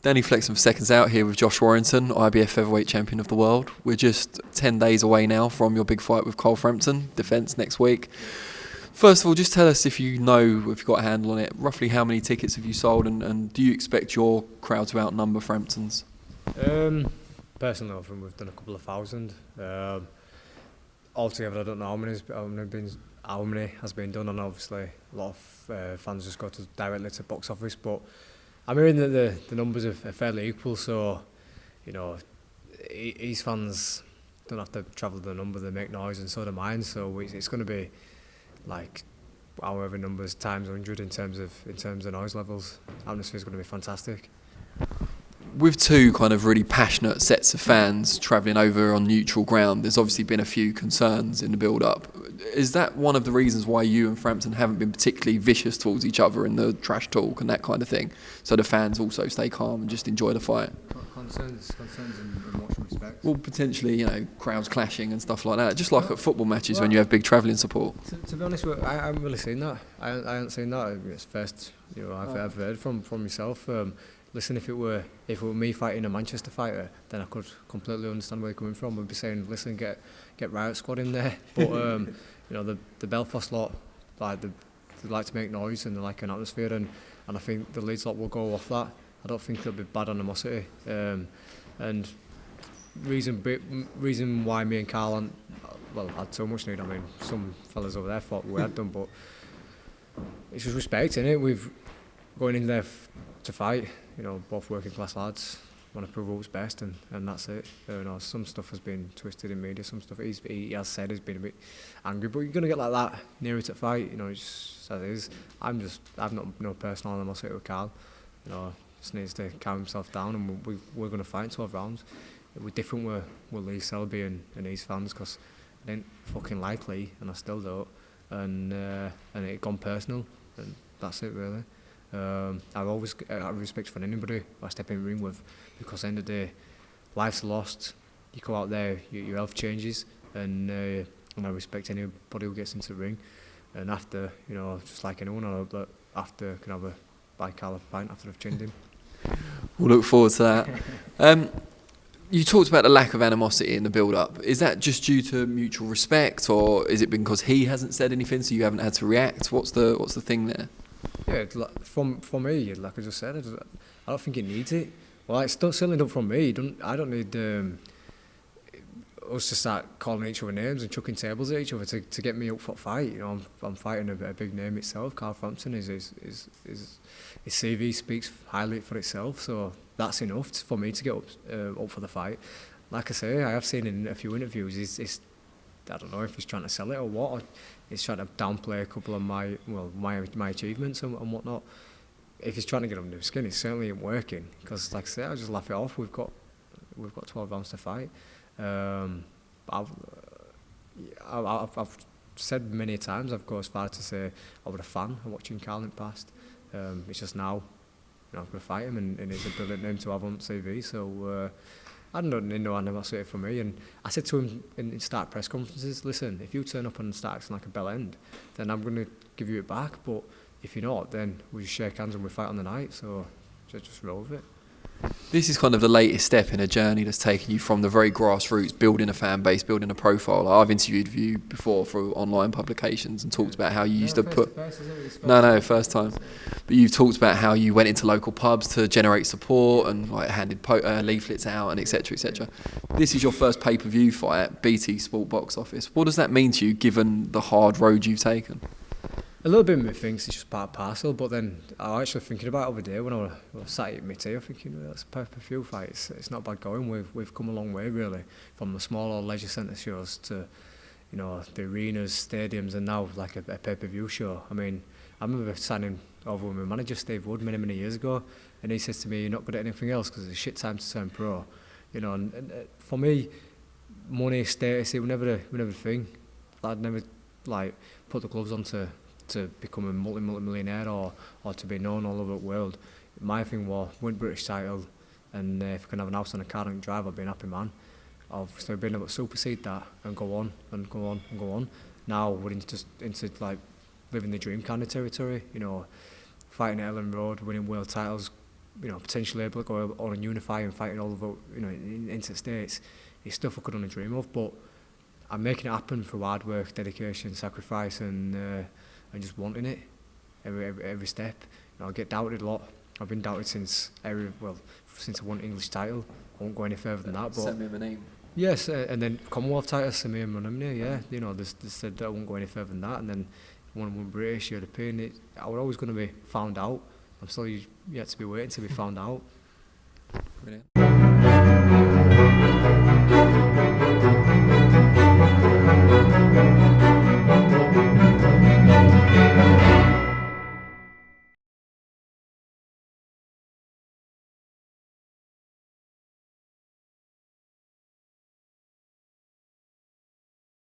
Danny Flexen for Seconds Out here with Josh Warrington, IBF featherweight champion of the world. We're just 10 days away now from your big fight with Carl Frampton, defence next week. First of all, just tell us if you you've got a handle on it, roughly how many tickets have you sold, and do you expect your crowd to outnumber Frampton's? Personally, I think we've done a couple of thousand. Altogether, I don't know how many has been done, and obviously a lot of fans just go directly to box office, but I'm hearing that the numbers are fairly equal, so his fans don't have to travel the number, they make noise, and so do mine. So it's going to be like however numbers times 100 in terms of noise levels. Atmosphere is going to be fantastic. With two kind of really passionate sets of fans travelling over on neutral ground, there's obviously been a few concerns in the build-up. Is that one of the reasons why you and Frampton haven't been particularly vicious towards each other in the trash talk and that kind of thing, so the fans also stay calm and just enjoy the fight? Concerns in what respect? Well, potentially, crowds clashing and stuff like that, just like at football matches when you have big travelling support. To be honest, I haven't really seen that. I haven't seen that. It's first I've heard from yourself. Listen, if it were me fighting a Manchester fighter, then I could completely understand where you're coming from. I'd be saying, listen, get Riot Squad in there. But the Belfast lot, they like to make noise and they like an atmosphere, and I think the Leeds lot will go off that. I don't think there'll be bad animosity. And reason why me and Carl had so much need. I mean, some fellas over there thought we had done, but it's just respect, innit? We've going in there to fight. Both working class lads want to prove who's best, and that's it. Some stuff has been twisted in media. Some stuff he has said has been a bit angry, but you're gonna get like that nearer to fight. It's just as it is. I've not no personal animosity with Carl. Just needs to calm himself down, and we're gonna fight 12 rounds. We're different with Lee Selby and his fans, because I didn't fucking like Lee, and I still don't, and it gone personal, and that's it really. I've always got respect for anybody I step in the ring with, because at the end of the day, life's lost. You go out there, your health changes, and I respect anybody who gets into the ring. And after, just like anyone, I hope that after can have a pint after I've chinned him. We'll look forward to that. You talked about the lack of animosity in the build-up. Is that just due to mutual respect, or is it because he hasn't said anything, so you haven't had to react? What's the thing there? Yeah, for me, like I just said, I don't think it needs it. Well, it's certainly not from me. I don't need us to start calling each other names and chucking tables at each other to get me up for a fight. I'm fighting a big name itself. Carl Frampton, his CV speaks highly for itself, so that's enough for me to get up for the fight. Like I say, I have seen in a few interviews, I don't know if he's trying to sell it or what. Or he's trying to downplay a couple of my achievements and whatnot. If he's trying to get under the skin, it certainly ain't working. Because, like I say, I just laugh it off. We've got 12 rounds to fight. I've said many times, I've gone as far as to say I was a fan of watching Carl in the past. It's just now, I'm going to fight him, and it's a brilliant name to have on TV. So. I don't need no animosity from me, and I said to him in start press conferences, listen, if you turn up and start acting like a bell end, then I'm going to give you it back, but if you're not, then we just shake hands and we fight on the night, so just roll with it. This is kind of the latest step in a journey that's taken you from the very grassroots, building a fan base, building a profile. I've interviewed you before for online publications and talked about how you used to put... First time. But you've talked about how you went into local pubs to generate support and handed leaflets out and etc, etc. This is your first pay-per-view fight, BT Sport Box Office. What does that mean to you, given the hard road you've taken? A little bit of me thinks it's just part and parcel, but then I was actually thinking about it over there when I was sat at my tea, I'm thinking, that's a pay-per-view fight, it's not bad going. We've come a long way really, from the smaller leisure centre shows to the arenas, stadiums, and now like a pay-per-view show. I mean, I remember signing over with my manager Steve Wood many years ago, and he says to me, you're not good at anything else because it's a shit time to turn pro. And for me, money, status, it was never a thing. I'd never put the gloves on to become a multi-millionaire or to be known all over the world. My thing was win British title, and if I can have an house and a car and drive, I'd be an happy man. Obviously being able to supersede that and go on and go on and go on. Now we're into living the dream kind of territory, fighting at Ellen Road, winning world titles, potentially able to go on and unify and fighting all over, into the States, it's stuff I could only dream of. But I'm making it happen through hard work, dedication, sacrifice, and just wanting it every step. I get doubted a lot. I've been doubted since I won English title. I won't go any further than that. But send me a name. Yes, and then Commonwealth title, Samir Monimne, yeah. They said that I won't go any further than that, and then one British, European. I was always going to be found out. I'm still yet to be waiting to be found out. Brilliant.